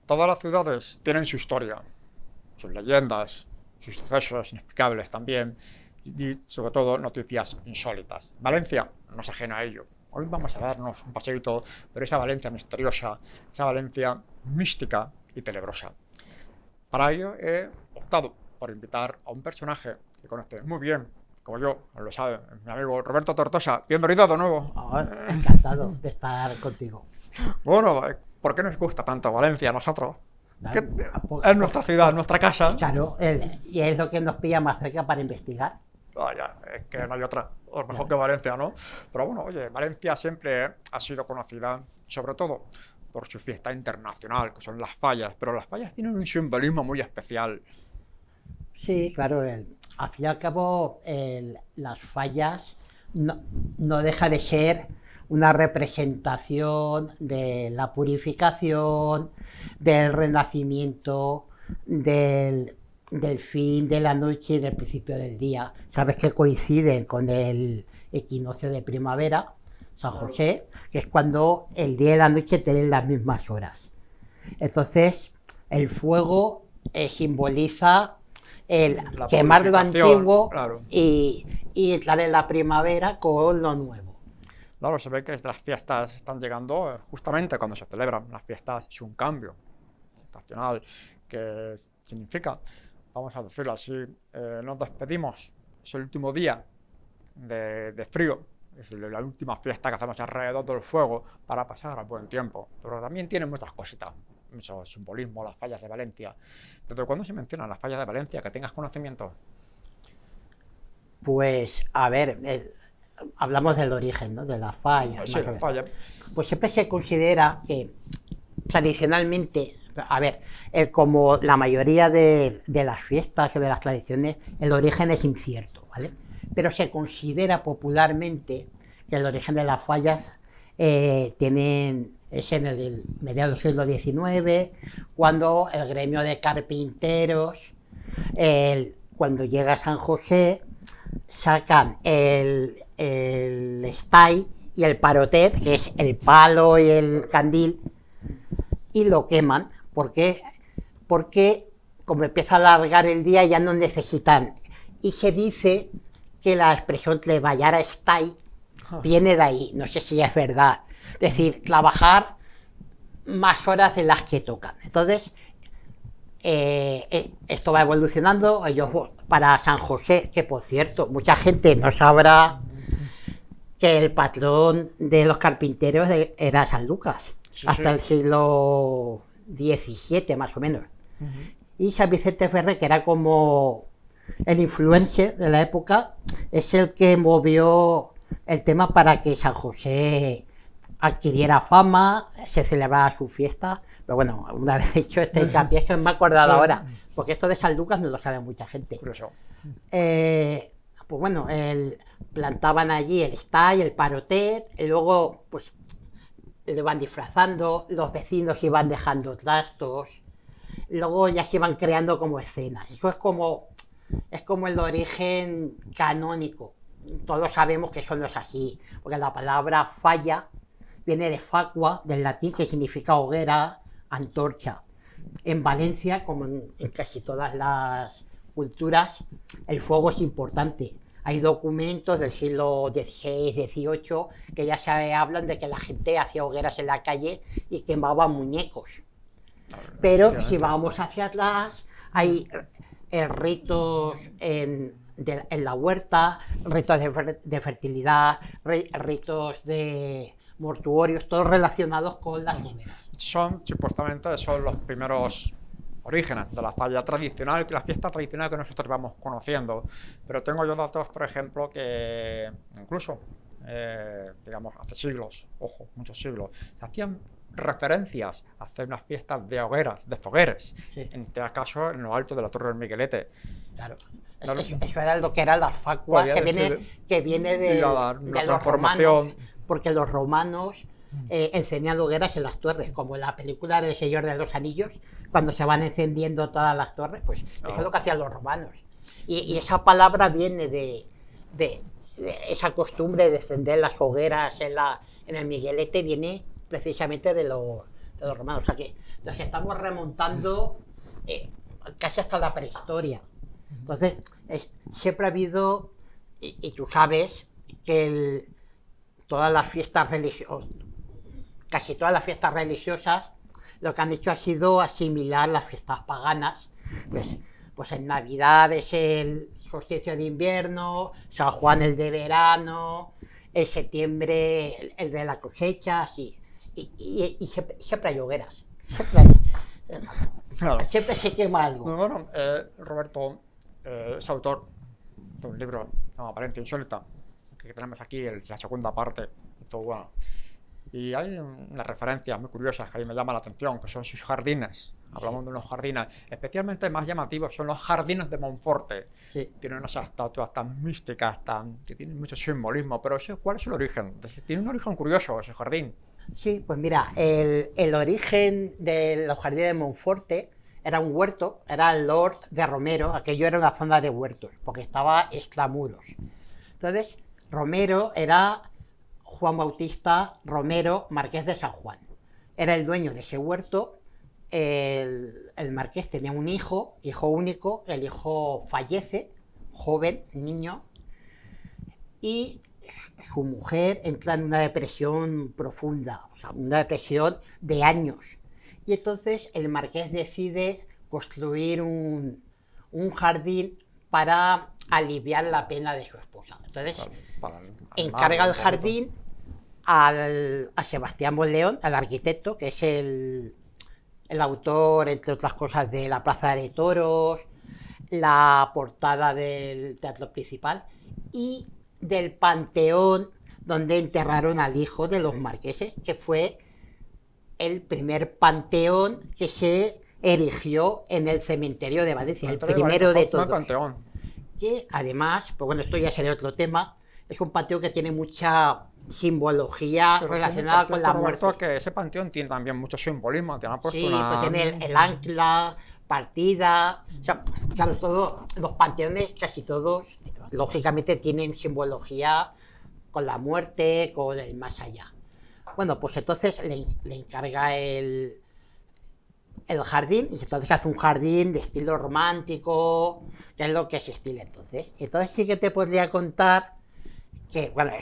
Todas las ciudades tienen su historia, sus leyendas, sus sucesos inexplicables también y sobre todo noticias insólitas. Valencia no es ajena a ello. Hoy vamos a darnos un paseíto por esa Valencia misteriosa, esa Valencia mística y tenebrosa. Para ello he optado por invitar a un personaje que conoce muy bien, como yo, lo sabe, mi amigo Roberto Tortosa. Bienvenido de nuevo. Encantado de estar contigo. Bueno, ¿por qué nos gusta tanto Valencia a nosotros? Claro, Es nuestra ciudad, nuestra casa. Claro, y es lo que nos pilla más cerca para investigar. Vaya, es que no hay otra, o mejor que Valencia, ¿no? Pero bueno, oye, Valencia siempre ha sido conocida, sobre todo por su fiesta internacional, que son las fallas, pero las fallas tienen un simbolismo muy especial. Sí, claro, al fin y al cabo las fallas no deja de ser una representación de la purificación, del renacimiento, del fin de la noche y del principio del día. Sabes que coinciden con el equinoccio de primavera, San José, que es cuando el día y la noche tienen las mismas horas. Entonces, el fuego simboliza el La quemar lo purificación, antiguo, claro. y entrar en la primavera con lo nuevo. Claro, se ve que las fiestas están llegando justamente cuando se celebran. Las fiestas es un cambio estacional que significa, vamos a decirlo así, nos despedimos. Es el último día de frío, es la última fiesta que hacemos alrededor del fuego para pasar a buen tiempo. Pero también tiene muchas cositas, mucho simbolismo, las fallas de Valencia. ¿Desde cuándo se mencionan las fallas de Valencia? Que tengas conocimiento. Pues, a ver, hablamos del origen, ¿no? De las fallas. Sí, las fallas. Pues siempre se considera que tradicionalmente, a ver, como la mayoría de las fiestas o de las tradiciones, el origen es incierto, ¿vale? Pero se considera popularmente que el origen de las fallas es en el mediados del siglo XIX, cuando el gremio de carpinteros, cuando llega San José, sacan el estay y el parotet, que es el palo y el candil, y lo queman, porque como empieza a alargar el día ya no necesitan. Y se dice que la expresión treballar a estay viene de ahí, no sé si es verdad. Es decir, trabajar más horas de las que tocan. Entonces, esto va evolucionando. Ellos, para San José, que por cierto, mucha gente no sabrá que el patrón de los carpinteros era San Lucas, Sí, hasta sí. el siglo XVII más o menos. Y San Vicente Ferrer, que era como el influencer de la época, es el que movió el tema para que San José adquiriera fama, se celebrara su fiesta. Pero bueno, una vez hecho este hincapié, que me he acordado Sí. ahora, porque esto de San Lucas no lo sabe mucha gente. Curioso. Pues bueno, plantaban allí el estay, el parotet, y luego pues lo iban disfrazando, los vecinos iban dejando trastos, luego ya se iban creando como escenas. Eso es como el origen canónico. Todos sabemos que eso no es así, porque la palabra falla viene de facua, del latín, que significa hoguera, antorcha. En Valencia, como en casi todas las culturas, el fuego es importante. Hay documentos del siglo XVI, XVIII, que ya se hablan de que la gente hacía hogueras en la calle y quemaba muñecos. Pero si vamos hacia atrás, hay ritos en la huerta, ritos de fertilidad, ritos de mortuorios, todos relacionados con las hogueras. Supuestamente son los primeros orígenes de la falla tradicional, la fiesta tradicional que nosotros vamos conociendo. Pero tengo yo datos, por ejemplo, que incluso, digamos, hace siglos, ojo, muchos siglos, se hacían referencias a hacer unas fiestas de hogueras, de fogueres, Sí. en este caso en lo alto de la Torre del Miguelete. Claro. Claro. Eso era lo que eran las facuas, Podía que viene de la los transformación. romanos, porque los romanos encendían hogueras en las torres, como en la película del Señor de los Anillos, cuando se van encendiendo todas las torres, pues eso es lo que hacían los romanos. Y esa palabra viene de esa costumbre de encender las hogueras en el Miguelete, viene precisamente de los de los romanos. O sea que nos estamos remontando casi hasta la prehistoria. Entonces, siempre ha habido, y tú sabes, que todas las fiestas religiosas, casi todas las fiestas religiosas, lo que han hecho ha sido asimilar las fiestas paganas. Pues en Navidad es el solsticio de invierno, San Juan el de verano, en septiembre el de la cosecha, así. Y siempre hay hogueras. Claro. Siempre se quema algo. Bueno, Roberto es autor de un libro llamado Apariencia Insólita, que tenemos aquí, la segunda parte. Bueno, y hay unas referencias muy curiosas que a mí me llaman la atención, que son sus jardines. Hablamos de unos jardines, especialmente más llamativos son los jardines de Monforte. Sí. Tienen unas estatuas tan místicas, que tienen mucho simbolismo, pero ¿cuál es el origen? Tiene un origen curioso ese jardín. Sí, pues mira, el origen de los jardines de Monforte era un huerto, era el Lord de Romero, aquello era una zona de huertos, porque estaba extramuros. Entonces, Romero era Juan Bautista Romero, marqués de San Juan. Era el dueño de ese huerto. El marqués tenía un hijo único, el hijo fallece, joven, niño, y su mujer entra en una depresión profunda, o sea, una depresión de años. Y entonces el marqués decide construir un jardín para aliviar la pena de su esposa. Entonces encarga el jardín a Sebastián Monleón, al arquitecto, que es el autor, entre otras cosas, de la Plaza de Toros, la portada del Teatro Principal y del panteón donde enterraron al hijo de los marqueses, que fue el primer panteón que se erigió en el cementerio de Valencia, el primero de todos. Que además, pues bueno, esto ya sería otro tema, es un panteón que tiene mucha simbología relacionada con la muerte. Que ese panteón tiene también mucho simbolismo. Sí, pues tiene el ancla partida, o sea, claro, todos los panteones, casi todos, lógicamente tienen simbología con la muerte, con el más allá. Bueno, pues entonces le encarga el jardín, y entonces hace un jardín de estilo romántico, que es lo que es estilo entonces. Entonces sí que te podría contar que, bueno,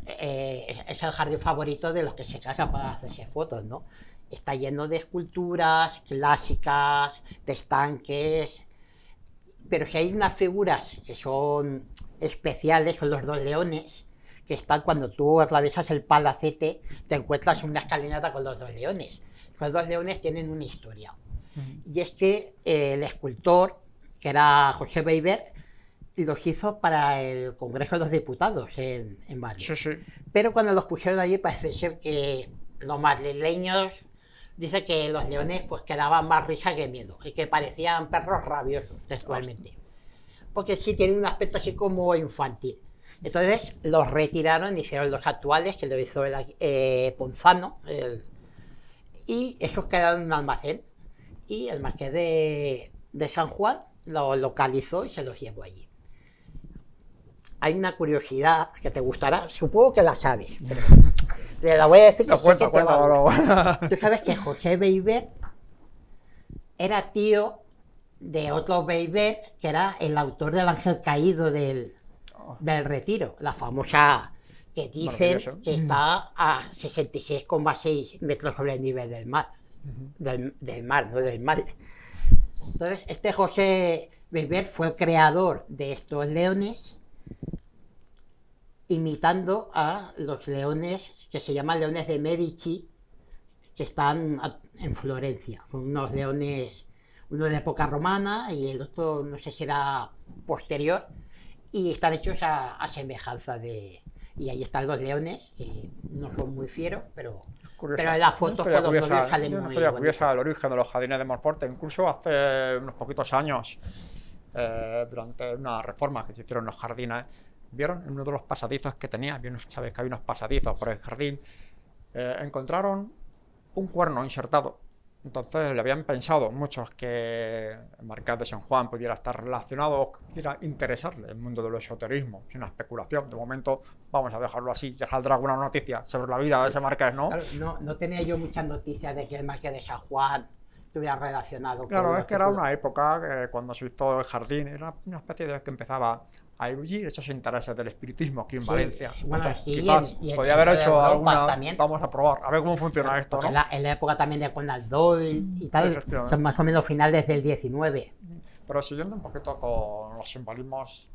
es el jardín favorito de los que se casan para hacerse fotos, ¿no? Está lleno de esculturas clásicas, de estanques, pero si hay unas figuras que son especiales, son los dos leones, que están cuando tú atravesas el palacete, te encuentras una escalinata con los dos leones. Los dos leones tienen una historia. Y es que el escultor, que era José Beiber, los hizo para el Congreso de los Diputados en Madrid. Sí, sí. Pero cuando los pusieron allí parece ser que los madrileños dicen que los leones pues que daban más risa que miedo y que parecían perros rabiosos textualmente. Porque sí tienen un aspecto así como infantil. Entonces los retiraron, hicieron los actuales, que lo hizo Ponzano, y esos quedaron en un almacén. Y el marqués de San Juan lo localizó y se los llevó allí. Hay una curiosidad que te gustará, supongo que la sabes, pero te la voy a decir que sé que te va a gustar. Tú sabes que José Beiber era tío de otro Beiber, que era el autor del Ángel Caído del Retiro, la famosa que dicen que está a 66,6 metros sobre el nivel del mar. Del mar, no del mar. Entonces, este José Beiber fue el creador de estos leones, imitando a los leones que se llaman leones de Medici, que están en Florencia. Son unos leones, uno de época romana y el otro no sé si era posterior, y están hechos a semejanza de... Y ahí están los leones, que no son muy fieros, pero en las fotos con los leones salen muy... Una historia curiosa del origen de los jardines de Monforte. Incluso hace unos poquitos años, durante una reforma que se hicieron en los jardines, vieron en uno de los pasadizos que tenía, sabes que hay unos pasadizos por el jardín, encontraron un cuerno insertado Entonces le habían pensado muchos que el Marqués de San Juan pudiera estar relacionado o que pudiera interesarle el mundo del esoterismo. Es una especulación. De momento vamos a dejarlo así. Ya saldrá alguna noticia sobre la vida de ese Marqués, ¿no? Claro, no tenía yo muchas noticias de que el Marqués de San Juan estuviera relacionado Claro, con es que era una época cuando se hizo el jardín, era una especie de que empezaba a ebullir esos intereses del espiritismo aquí en Valencia. Bueno, Entonces, sí, quizás y en podía haber centro de hecho Europa alguna. también. Vamos a probar, a ver cómo funciona esto, Porque ¿no? en la época también de Conan Doyle y tal, Efectivamente. son más o menos finales del 19. Pero siguiendo un poquito con los simbolismos,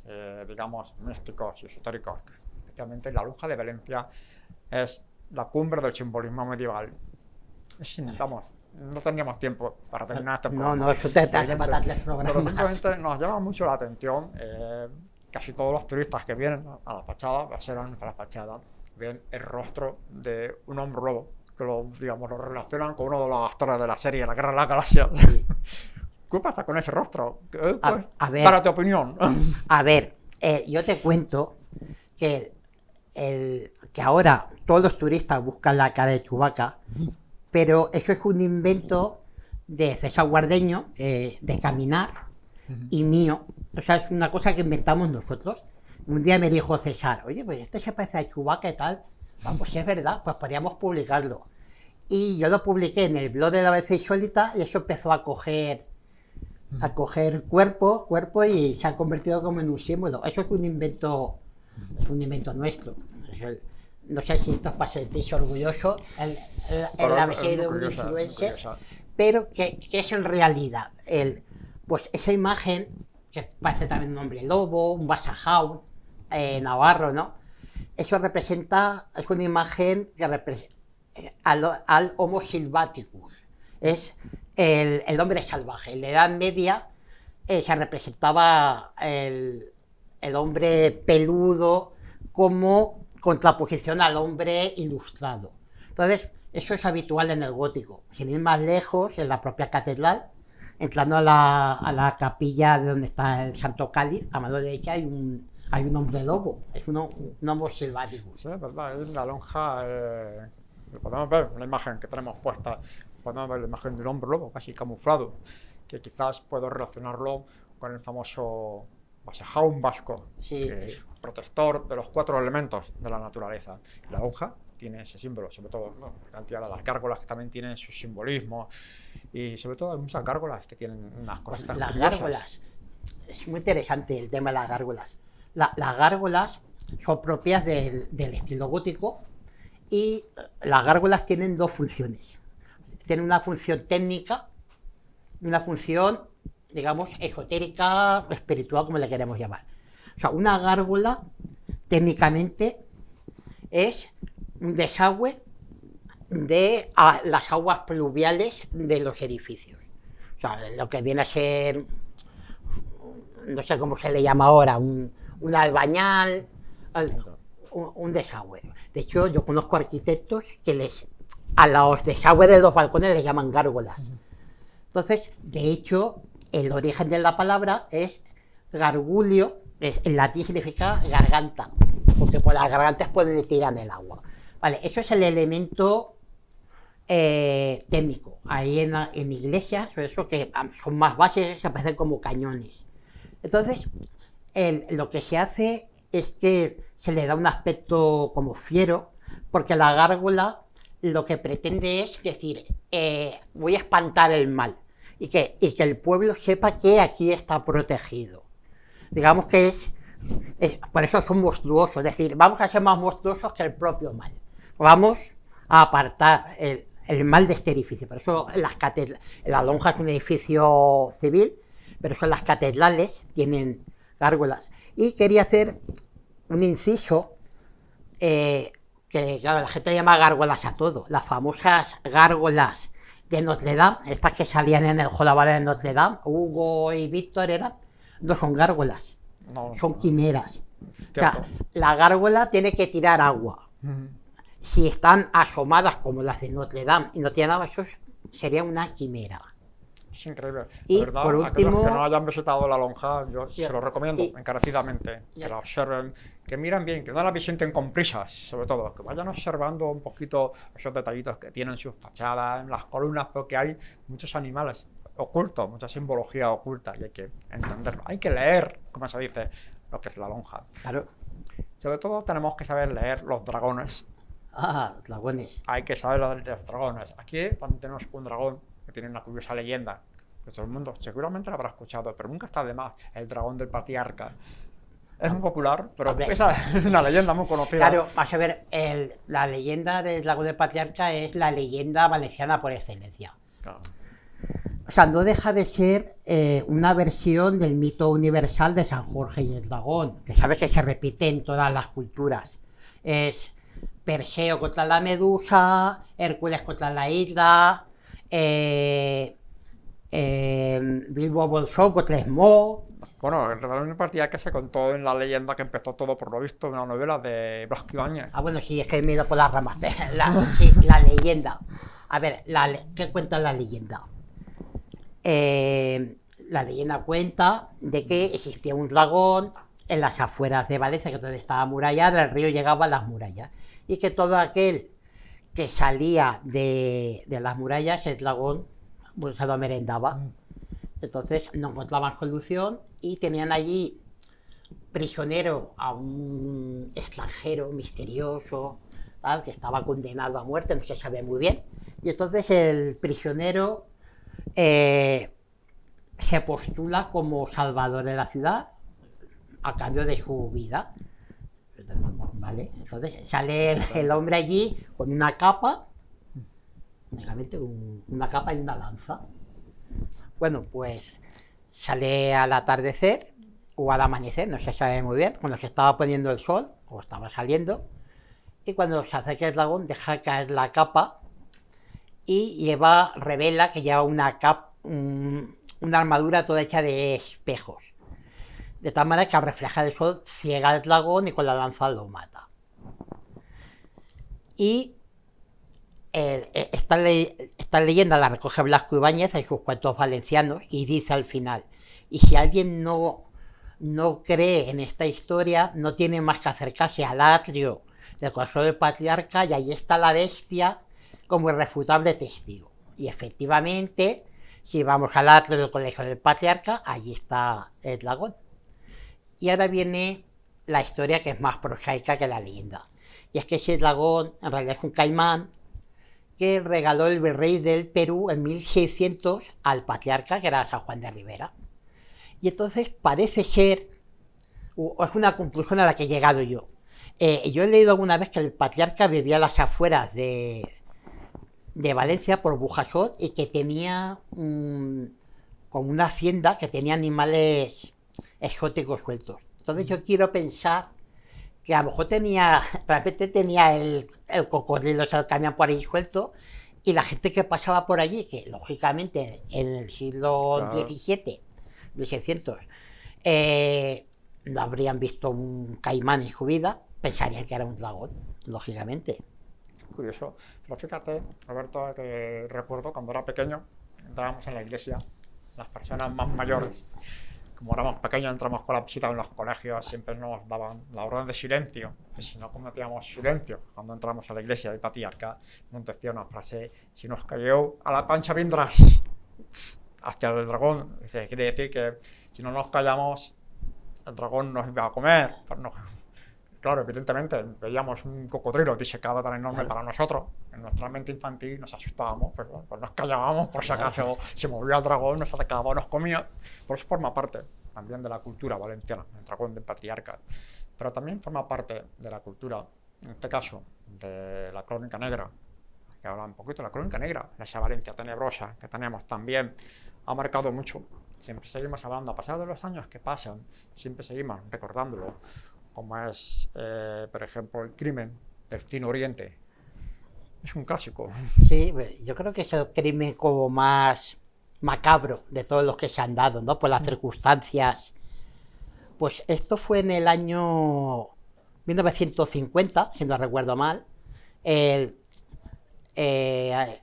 digamos, místicos y esotéricos, que especialmente la Lonja de Valencia es la cumbre del simbolismo medieval. Vamos, no tendríamos tiempo para terminar este programa. No, eso te hace para 3 Pero programas. simplemente nos llama mucho la atención, casi todos los turistas que vienen a la fachada, pasean a la fachada, ven el rostro de un hombre lobo, que lo relacionan con uno de los actores de la serie La Guerra de la Galaxia. ¿Qué pasa con ese rostro? A ver. Para tu opinión. A ver, yo te cuento que, que ahora todos los turistas buscan la cara de Chewbacca, pero eso es un invento de César Guardeño, de caminar, y mío. O sea, es una cosa que inventamos nosotros. Un día me dijo César, oye, pues este se parece a Chewbacca y tal. Vamos, pues si es verdad, pues podríamos publicarlo. Y yo lo publiqué en el blog de La Vez Insólita y eso empezó a coger cuerpo y se ha convertido como en un símbolo. Eso es un invento nuestro. No sé si esto es para sentirse orgulloso en la visita de un influencer, pero que es en realidad pues esa imagen, que parece también un hombre lobo, un Bassahound navarro, ¿no? Eso representa, es una imagen que representa al Homo silvaticus, es el hombre salvaje. En la Edad Media se representaba el hombre peludo como contraposición al hombre ilustrado. Entonces, eso es habitual en el gótico. Sin ir más lejos, en la propia catedral, entrando a la capilla de donde está el Santo Cáliz, a mano derecha hay un hombre lobo, es un Homo silvaticus. Sí, es verdad, en la lonja podemos ver la imagen que tenemos puesta, podemos ver la imagen de un hombre lobo casi camuflado, que quizás puedo relacionarlo con el famoso Bassahound vasco, Sí, que es protector de los 4 elementos de la naturaleza. La lonja tiene ese símbolo, sobre todo la cantidad de las gárgolas que también tienen su simbolismo, y sobre todo hay muchas gárgolas que tienen unas cositas las curiosas. gárgolas, es muy interesante el tema de las gárgolas. Las gárgolas son propias del estilo gótico y las gárgolas tienen 2 funciones. Tienen una función técnica y una función, digamos, esotérica, espiritual, como le queremos llamar. O sea, una gárgola técnicamente es un desagüe de las aguas pluviales de los edificios. O sea, lo que viene a ser, no sé cómo se le llama ahora, un albañal, un desagüe. De hecho, yo conozco arquitectos que a los desagües de los balcones les llaman gárgolas. Entonces, de hecho, el origen de la palabra es gargulio, en latín significa garganta, porque por las gargantas pueden tirar el agua. Vale, eso es el elemento técnico. Ahí en iglesias, eso que son más bases, se parecen como cañones. Entonces, lo que se hace es que se le da un aspecto como fiero, porque la gárgola lo que pretende es decir, voy a espantar el mal, y que el pueblo sepa que aquí está protegido. Digamos que por eso son monstruosos, es decir, vamos a ser más monstruosos que el propio mal. Vamos a apartar el mal de este edificio. Por eso la lonja es un edificio civil, pero son las catedrales, tienen gárgolas. Y quería hacer un inciso, que claro, la gente llama gárgolas a todo. Las famosas gárgolas de Notre Dame, estas que salían en el Jorobado de Notre Dame, Hugo y Víctor no son gárgolas, son quimeras. O sea, la gárgola tiene que tirar agua. Si están asomadas como las de Notre Dame y no tienen agua, eso sería una quimera. Es increíble. Y, La verdad, por aquellos que último, no hayan visitado la lonja, yo se lo recomiendo y- encarecidamente. Que la observen, que miren bien, que no la visiten con prisas, sobre todo. Que vayan observando un poquito esos detallitos que tienen sus fachadas, en las columnas, porque hay muchos animales ocultos, mucha simbología oculta y hay que entenderlo. Hay que leer, como se dice, lo que es la lonja. claro, Sobre todo tenemos que saber leer los dragones. dragones. Hay que saber lo de los dragones. Aquí también tenemos un dragón que tiene una curiosa leyenda que todo el mundo seguramente lo habrá escuchado, pero nunca está de más. El dragón del patriarca. Es muy popular, pero Hombre. esa es una leyenda muy conocida. Claro, vas a ver, la leyenda del dragón del patriarca es la leyenda valenciana por excelencia. Claro. O sea, no deja de ser una versión del mito universal de San Jorge y el dragón, que sabes que se repite en todas las culturas. Es Perseo contra la Medusa, Hércules contra la Hidra, Bilbo Bolsón contra Smaug. Bueno, el dragón del patriarca se contó en la leyenda que empezó todo, por lo visto, en una novela de Blas Ibáñez. Ah, bueno, sí, es que me he ido por las ramas. Sí, la leyenda. A ver, ¿qué cuenta la leyenda? La leyenda cuenta de que existía un dragón en las afueras de Valencia, que donde estaba amurallada, el río llegaba a las murallas, y que todo aquel que salía de las murallas, el dragón pues, se lo merendaba. Entonces no encontraban solución y tenían allí prisionero a un extranjero misterioso, ¿tal? Que estaba condenado a muerte, no se sabe muy bien. Y entonces el prisionero se postula como salvador de la ciudad a cambio de su vida. ¿Vale? Entonces sale el hombre allí con una capa, únicamente una capa y una lanza. Bueno, pues sale al atardecer o al amanecer, no se sabe muy bien, cuando se estaba poniendo el sol o estaba saliendo, y cuando se acerca el dragón deja caer la capa y revela que lleva una armadura toda hecha de espejos, de tal manera que al reflejar el sol ciega al dragón y con la lanza lo mata. Y esta leyenda la recoge Blasco Ibáñez en sus cuentos valencianos y dice al final: y si alguien no cree en esta historia, no tiene más que acercarse al atrio del corazón del patriarca y ahí está la bestia como irrefutable testigo. Y efectivamente, si vamos al atrio del colegio del patriarca, allí está el dragón. Y ahora viene la historia que es más prosaica que la leyenda. Y es que ese dragón en realidad es un caimán que regaló el virrey del Perú en 1600 al patriarca, que era San Juan de Ribera. Y entonces parece ser, o es una conclusión a la que he llegado yo. Yo he leído alguna vez que el patriarca vivía a las afueras de Valencia, por Bujasot, y que tenía como una hacienda que tenía animales exóticos sueltos. Entonces yo quiero pensar que a lo mejor realmente tenía el cocodrilo, se lo cambian por ahí suelto, y la gente que pasaba por allí, que lógicamente en el siglo XVII, 1600, no habrían visto un caimán en su vida, pensarían que era un dragón, lógicamente. Curioso. Pero fíjate, Roberto, que recuerdo cuando era pequeño, entrábamos en la iglesia, las personas más mayores, como éramos pequeños, entramos con la visita en los colegios, siempre nos daban la orden de silencio, que si no cometíamos silencio cuando entramos a la iglesia del patriarca, nos decía una frase: si nos cayó a la pancha vendrás, hacia el dragón. Quiere decir que si no nos callamos, el dragón nos iba a comer. Pero no. Claro, evidentemente, veíamos un cocodrilo disecado tan enorme para nosotros, en nuestra mente infantil nos asustábamos, pero bueno, pues nos callábamos por si acaso se movía el dragón, nos atacaba, nos comía. Por eso forma parte también de la cultura valenciana, el dragón del patriarca. Pero también forma parte de la cultura, en este caso, de la crónica negra, que habla un poquito de la crónica negra, esa Valencia tenebrosa que tenemos también, ha marcado mucho. Siempre seguimos hablando, a pesar de los años que pasan, siempre seguimos recordándolo, como es, por ejemplo, el crimen del Fino Oriente. Es un clásico. Sí, yo creo que es el crimen como más macabro de todos los que se han dado, ¿no? Por las circunstancias. Pues esto fue en el año 1950, si no recuerdo mal.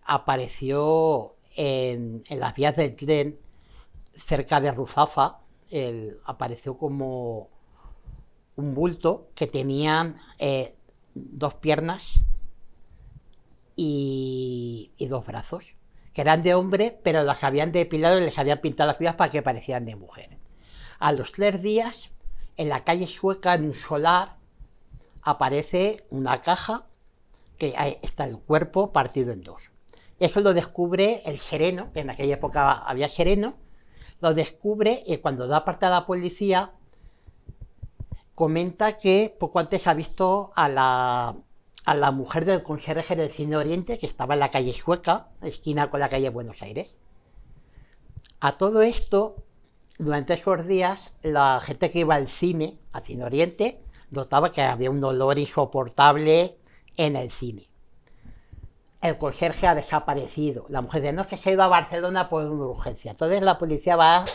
Apareció en las vías del tren cerca de Ruzafa apareció como un bulto que tenía 2 piernas y 2 brazos, que eran de hombre, pero las habían depilado y les habían pintado las vías para que parecieran de mujer. A los 3 días, en la calle Sueca, en un solar, aparece una caja que está el cuerpo partido en 2. Eso lo descubre el sereno, que en aquella época había sereno, lo descubre y cuando da parte a la policía comenta que poco antes ha visto a la mujer del conserje del Cine Oriente, que estaba en la calle Sueca, esquina con la calle Buenos Aires. A todo esto, durante esos días, la gente que iba al Cine Oriente, notaba que había un olor insoportable en el cine. El conserje ha desaparecido. La mujer dice, no, es que se ha ido a Barcelona por una urgencia. Entonces la policía va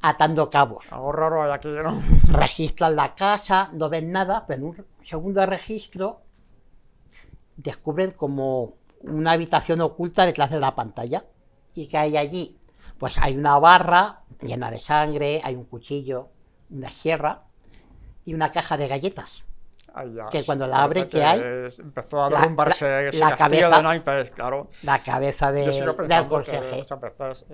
atando cabos. Algo raro hay aquí, ¿no? Registran la casa, no ven nada, pero en un segundo registro descubren como una habitación oculta detrás de la pantalla. ¿Y qué hay allí? Pues hay una barra llena de sangre, hay un cuchillo, una sierra y una caja de galletas. Que cuando la abre, ¿qué hay? Empezó a derrumbarse ese la castillo cabeza, de naipes, claro. La cabeza Yo sigo del pensando conserje. que muchas veces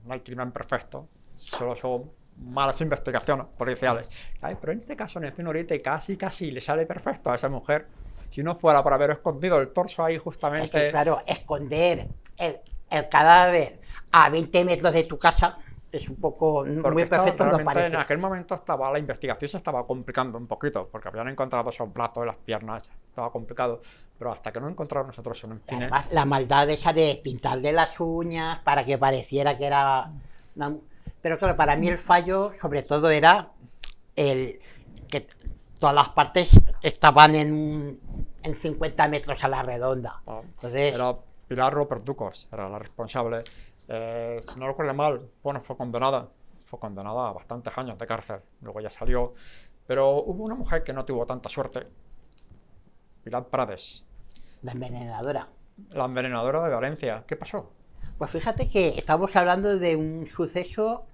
no hay crimen perfecto, solo son malas investigaciones policiales. Ay, pero en este caso, en el Cine Oriente, casi le sale perfecto a esa mujer. Si no fuera por haber escondido el torso ahí justamente... Es que, claro, esconder el cadáver a 20 metros de tu casa es un poco muy perfecto, no parece. En aquel momento la investigación se estaba complicando un poquito, porque habían encontrado esos brazos, las piernas, estaba complicado, pero hasta que no encontraron nosotros en el cine... Además, la maldad esa de pintarle las uñas para que pareciera que era... Pero claro, para mí el fallo sobre todo era que todas las partes estaban en 50 metros a la redonda. Entonces... Era Pilar Ropertucos, era la responsable. Si no recuerdo mal, bueno, fue condenada a bastantes años de cárcel, luego ya salió, pero hubo una mujer que no tuvo tanta suerte, Pilar Prades. La envenenadora. La envenenadora de Valencia. ¿Qué pasó? Pues fíjate que estamos hablando de un suceso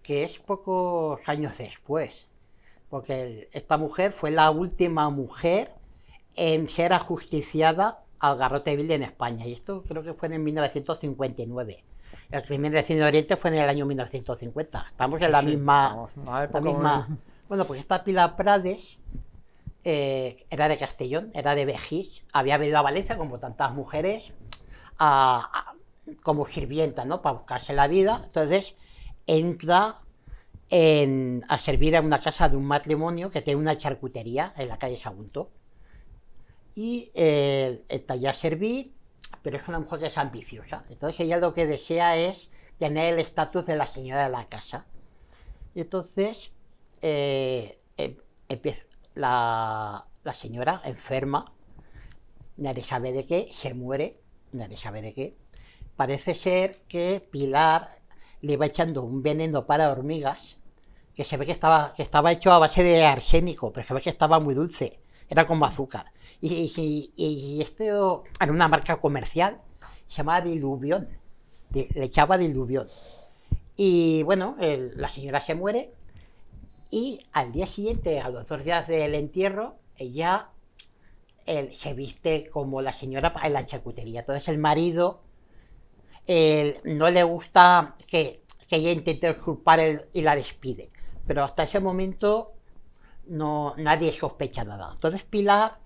que es pocos años después, porque esta mujer fue la última mujer en ser ajusticiada al garrote vil en España, y esto creo que fue en 1959. El crimen del Cine Oriente fue en el año 1950. Estamos en la misma... Bueno, pues esta Pilar Prades era de Castellón, era de Begís, había venido a Valencia, como tantas mujeres, como sirvienta, ¿no?, para buscarse la vida. Entonces entra a servir a una casa de un matrimonio que tiene una charcutería en la calle Sagunto. Y está ya a servir, pero es una mujer que es ambiciosa. Entonces ella lo que desea es tener el estatus de la señora de la casa. Y entonces empieza la señora enferma, nadie sabe de qué, se muere, nadie sabe de qué. Parece ser que Pilar le iba echando un veneno para hormigas, que se ve que estaba hecho a base de arsénico, pero se ve que estaba muy dulce, era como azúcar. Y esto era una marca comercial, se llamaba Diluvión, le echaba Diluvión. Y bueno, la señora se muere y al día siguiente, a los 2 días del entierro, ella se viste como la señora en la charcutería. Entonces el marido no le gusta que ella intente usurpar y la despide. Pero hasta ese momento nadie sospecha nada. Entonces Pilar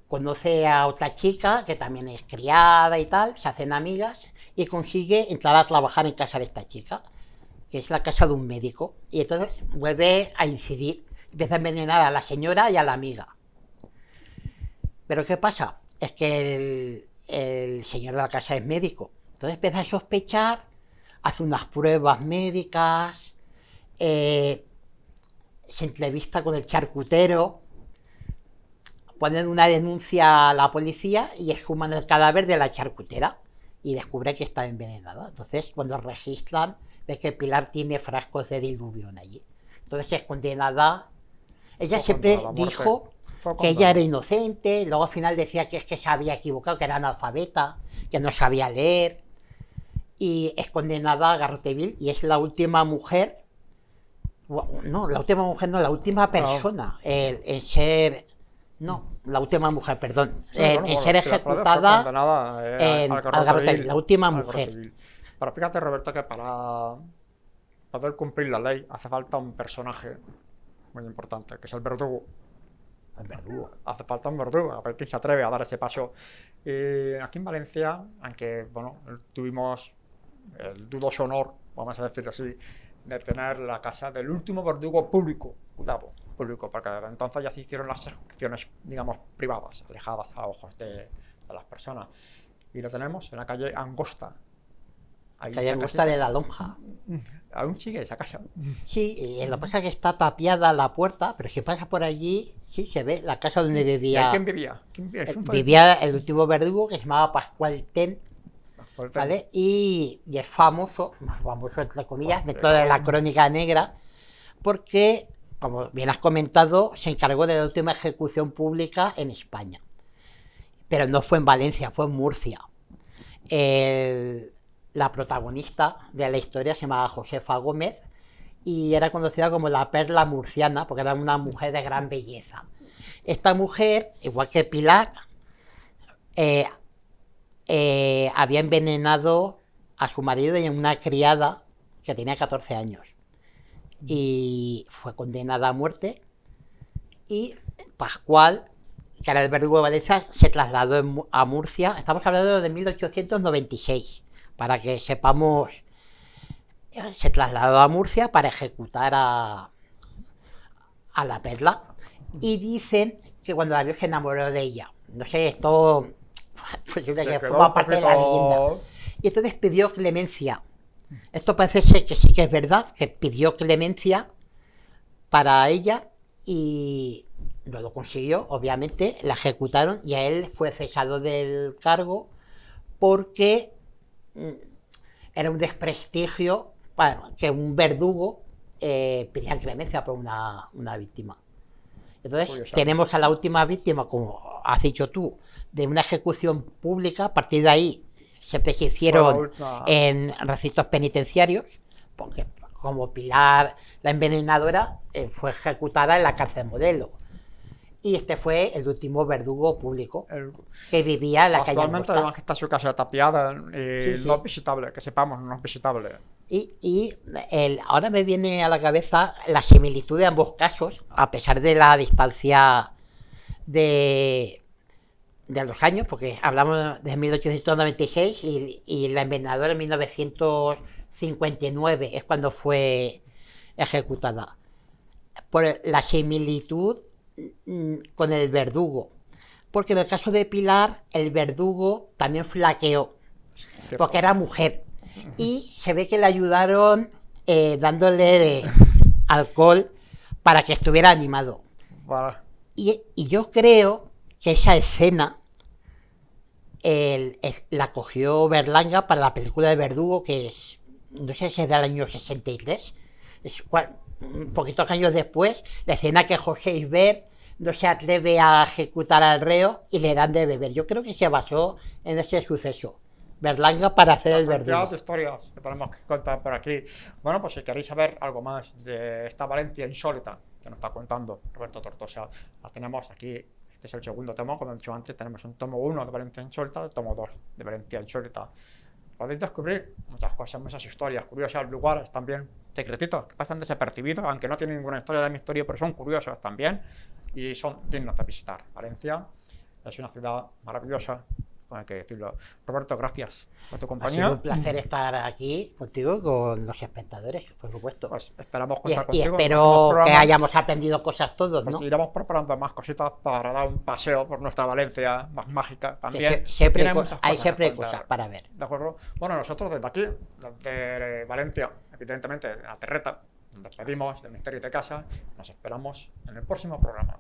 conoce a otra chica que también es criada y tal, se hacen amigas y consigue entrar a trabajar en casa de esta chica, que es la casa de un médico, y entonces vuelve a incidir, empieza a envenenar a la señora y a la amiga. Pero ¿qué pasa? Es que el señor de la casa es médico, entonces empieza a sospechar, hace unas pruebas médicas, se entrevista con el charcutero, ponen una denuncia a la policía y exhuman el cadáver de la charcutera y descubre que está envenenada. Entonces, cuando registran, ves que Pilar tiene frascos de diluvión allí. Entonces es condenada. Ella siempre dijo que ella era inocente, luego al final decía que es que se había equivocado, que era analfabeta, que no sabía leer, y es condenada a garrote vil, y es la última mujer, no, la última mujer no, la última persona en ser, no, la última mujer, perdón, Sí, en bueno, ser Pilar Paredes fue ejecutada condenada, al garrote vil, la última al garrote mujer. vil. Pero fíjate, Roberto, que para poder cumplir la ley hace falta un personaje muy importante, que es el verdugo. El verdugo. Hace falta un verdugo, a ver quién se atreve a dar ese paso. Aquí en Valencia, aunque bueno, tuvimos el dudoso honor, vamos a decirlo así, de tener la casa del último verdugo público, cuidado, público, porque desde entonces ya se hicieron las ejecuciones, digamos, privadas, alejadas a ojos de las personas. Y lo tenemos en la calle Angosta. Ahí Calle esa Angosta casita, de la Lonja. aún sigue esa casa. Sí, y lo que pasa es que está tapiada la puerta, pero si pasa por allí, sí se ve la casa donde ¿Y ahí vivía. quién vivía? ¿Quién vivía? ¿Es un Vivía el último verdugo que se llamaba Pascual Ten, favorito? ¿vale? Y es famoso entre comillas, dentro de la crónica negra, porque, como bien has comentado, se encargó de la última ejecución pública en España. Pero no fue en Valencia, fue en Murcia. La protagonista de la historia se llamaba Josefa Gómez y era conocida como la perla murciana porque era una mujer de gran belleza. Esta mujer, igual que Pilar, había envenenado a su marido y a una criada que tenía 14 años y fue condenada a muerte, y Pascual, que era el verdugo de Valencia, se trasladó a Murcia. Estamos hablando de 1896, para que sepamos. Se trasladó a Murcia para ejecutar a la perla, y dicen que cuando la vio se enamoró de ella. No sé, esto posible que forma parte de la leyenda. Y entonces pidió clemencia. Esto parece ser que sí que es verdad, que pidió clemencia para ella y no lo consiguió, obviamente, la ejecutaron y a él fue cesado del cargo porque era un desprestigio que un verdugo pidiera clemencia por una víctima. Entonces tenemos a la última víctima, como has dicho tú, de una ejecución pública. A partir de ahí siempre se hicieron en recintos penitenciarios, porque como Pilar, la envenenadora, fue ejecutada en la cárcel Modelo. Y este fue el último verdugo público que vivía en la calle Angosta. Actualmente además que está su casa tapiada y Sí. no es visitable, que sepamos, no es visitable. Y ahora me viene a la cabeza la similitud de ambos casos, a pesar de la distancia de los años, porque hablamos de 1896 y la envenenadora en 1959 es cuando fue ejecutada. Por la similitud con el verdugo, porque en el caso de Pilar el verdugo también flaqueó porque era mujer y se ve que le ayudaron dándole alcohol para que estuviera animado. Vale. Y yo creo que esa escena la cogió Berlanga para la película de Verdugo, que es, no sé si es del año 63, poquitos años después, la escena que José Isbert no se atreve a ejecutar al reo y le dan de beber. Yo creo que se basó en ese suceso, Berlanga, para hacer el verdugo. De historias que tenemos que contar por aquí. Bueno, pues si queréis saber algo más de esta Valencia insólita que nos está contando Roberto Tortosa, la tenemos aquí. Este es el segundo tomo, como he dicho antes, tenemos un tomo 1 de Valencia insólita, el tomo 2 de Valencia insólita. Podéis descubrir muchas cosas, muchas historias curiosas, lugares también secretitos que pasan desapercibidos, aunque no tienen ninguna historia de misterio, pero son curiosos también y son dignos de visitar. Valencia es una ciudad maravillosa, hay que decirlo. Roberto, gracias por tu compañía. Ha sido un placer estar aquí contigo y con los espectadores, por supuesto. Pues esperamos contar Y contigo. espero que hayamos aprendido cosas todos, ¿no? Pues iremos preparando más cositas para dar un paseo por nuestra Valencia más mágica también. Hay siempre cosas para ver. ¿De acuerdo? Bueno, nosotros desde aquí, desde Valencia, evidentemente, a Terreta, nos despedimos del Misterio de Casa. Nos esperamos en el próximo programa.